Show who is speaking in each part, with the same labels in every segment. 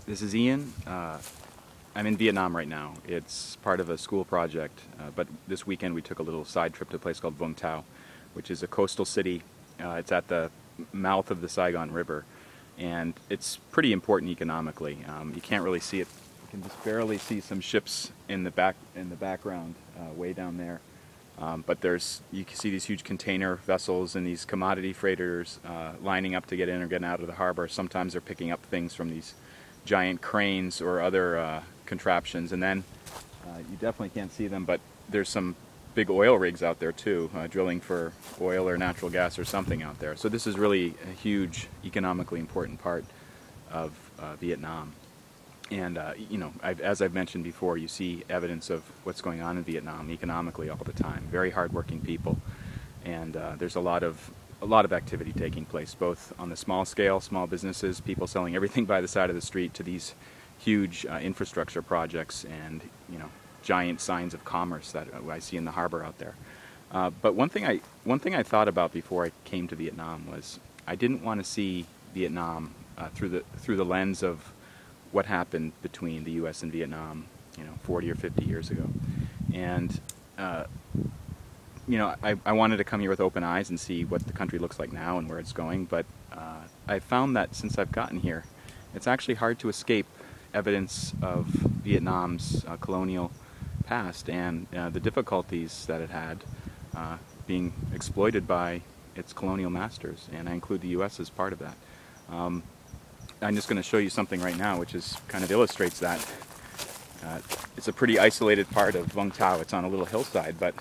Speaker 1: This is Ian. I'm in Vietnam right now. It's part of a school project, but this weekend we took a little side trip to a place called Vung Tao, which is a coastal city. It's at the mouth of the Saigon River, and it's pretty important economically. You can't really see it. You can just barely see some ships in the background, way down there. But you can see these huge container vessels and these commodity freighters lining up to get in or get out of the harbor. Sometimes they're picking up things from these giant cranes or other contraptions, and then you definitely can't see them, but there's some big oil rigs out there too, drilling for oil or natural gas or something out there. So this is really a huge economically important part of Vietnam. And as I've mentioned before, you see evidence of what's going on in Vietnam economically all the time. Very hardworking people, and there's a lot of activity taking place, both on the small scale, small businesses, people selling everything by the side of the street, to these huge infrastructure projects and giant signs of commerce that I see in the harbor out there. But one thing I thought about before I came to Vietnam was I didn't want to see Vietnam through the lens of what happened between the U.S. and Vietnam, 40 or 50 years ago. And I wanted to come here with open eyes and see what the country looks like now and where it's going, but I found that since I've gotten here, it's actually hard to escape evidence of Vietnam's colonial past and the difficulties that it had being exploited by its colonial masters, and I include the U.S. as part of that. I'm just going to show you something right now which kind of illustrates that. It's a pretty isolated part of Vung Tao. It's on a little hillside, but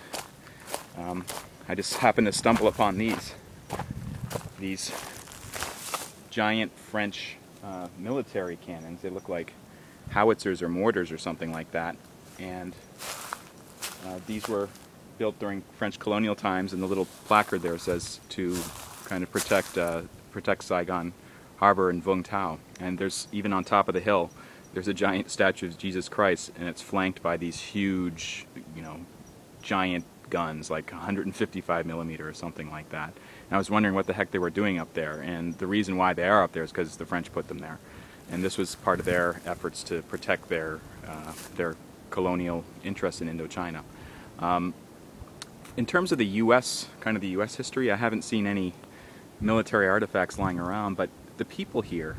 Speaker 1: I just happened to stumble upon these giant French military cannons. They look like howitzers or mortars or something like that, and these were built during French colonial times, and the little placard there says to kind of protect Saigon Harbor in Vung Tao. And there's, even on top of the hill, there's a giant statue of Jesus Christ, and it's flanked by these huge, giant guns, like 155 millimeter or something like that. And I was wondering what the heck they were doing up there, and the reason why they are up there is because the French put them there. And this was part of their efforts to protect their colonial interest in Indochina. In terms of the U.S., kind of the U.S. history, I haven't seen any military artifacts lying around, but the people here,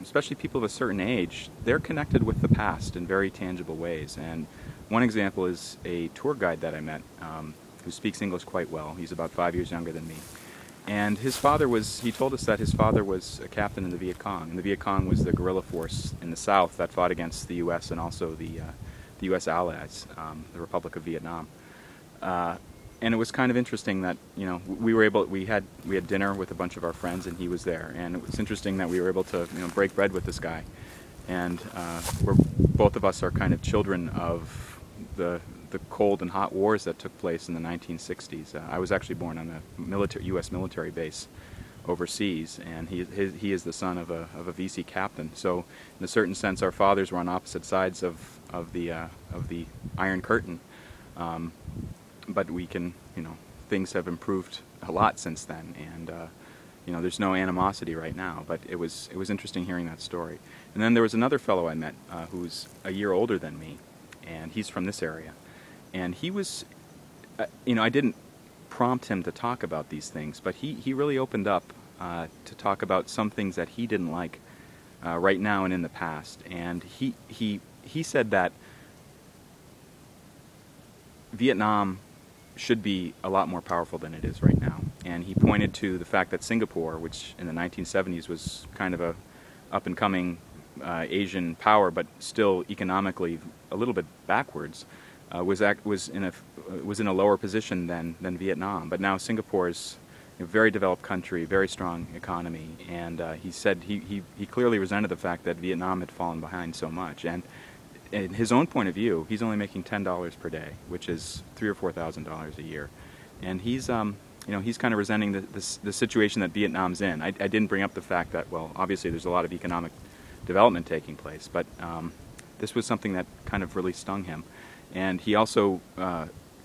Speaker 1: especially people of a certain age, they're connected with the past in very tangible ways. And one example is a tour guide that I met who speaks English quite well. He's about 5 years younger than me. And he told us that his father was a captain in the Viet Cong, and the Viet Cong was the guerrilla force in the South that fought against the U.S. and also the U.S. allies, the Republic of Vietnam. And it was kind of interesting that we had dinner with a bunch of our friends, and he was there. And it was interesting that we were able to break bread with this guy. And both of us are kind of children of the cold and hot wars that took place in the 1960s. I was actually born on a U.S. military base overseas, and he is the son of a VC captain. So, in a certain sense, our fathers were on opposite sides of the Iron Curtain. But we can, things have improved a lot since then, and there's no animosity right now. But it was interesting hearing that story. And then there was another fellow I met who's a year older than me, and he's from this area. And he was, I didn't prompt him to talk about these things, but he really opened up to talk about some things that he didn't like right now and in the past. And he said that Vietnam should be a lot more powerful than it is right now. And he pointed to the fact that Singapore, which in the 1970s was kind of a up-and-coming Asian power, but still economically a little bit backwards, was in a lower position than Vietnam. But now Singapore is a very developed country, very strong economy, and he said he clearly resented the fact that Vietnam had fallen behind so much. And in his own point of view, he's only making $10 per day, which is $3,000 or $4,000 a year, and he's kind of resenting the situation that Vietnam's in. I didn't bring up the fact that, well, obviously there's a lot of economic development taking place, but this was something that kind of really stung him. And he also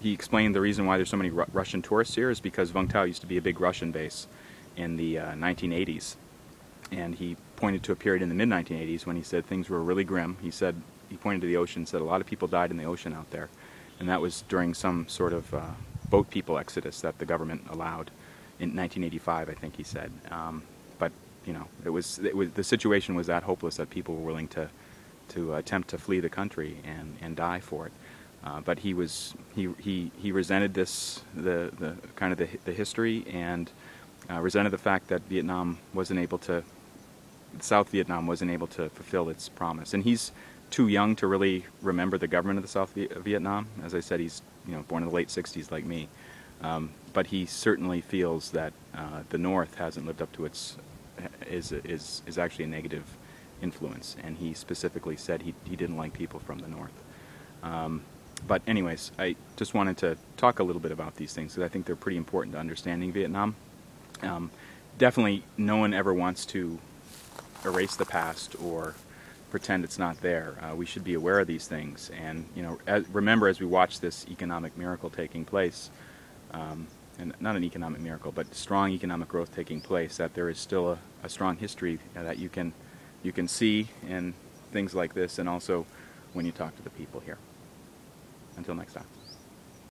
Speaker 1: he explained the reason why there's so many Russian tourists here is because Vung Tao used to be a big Russian base in the 1980s. And he pointed to a period in the mid-1980s when he said things were really grim. He pointed to the ocean and said a lot of people died in the ocean out there, and that was during some sort of boat people exodus that the government allowed in 1985, I think he said. But you know, the situation was that hopeless that people were willing to attempt to flee the country and die for it. But he resented the kind of the history, and resented the fact that South Vietnam wasn't able to fulfill its promise. And he's too young to really remember the government of the South Vietnam. As I said, he's born in the late 60s like me. But he certainly feels that the North hasn't lived up to its is actually a negative influence, and he specifically said he didn't like people from the North. But anyways, I just wanted to talk a little bit about these things because I think they're pretty important to understanding Vietnam. Definitely, no one ever wants to erase the past or pretend it's not there. We should be aware of these things, and remember as we watch this economic miracle taking place, and not an economic miracle, but strong economic growth taking place, that there is still a strong history that you can see in things like this, and also when you talk to the people here. Until next time.